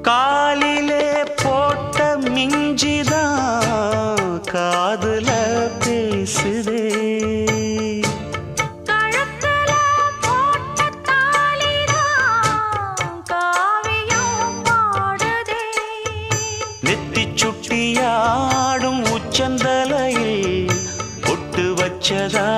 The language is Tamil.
காலிலே போட்ட மிஞ்சிதான் காதுல பேசுதே. கழுத்துல போட்ட தாலிதான் காவியம் பாடுதே. நெத்தி சுட்டியாடும் உச்சந்தலையில் பொட்டு வச்சதா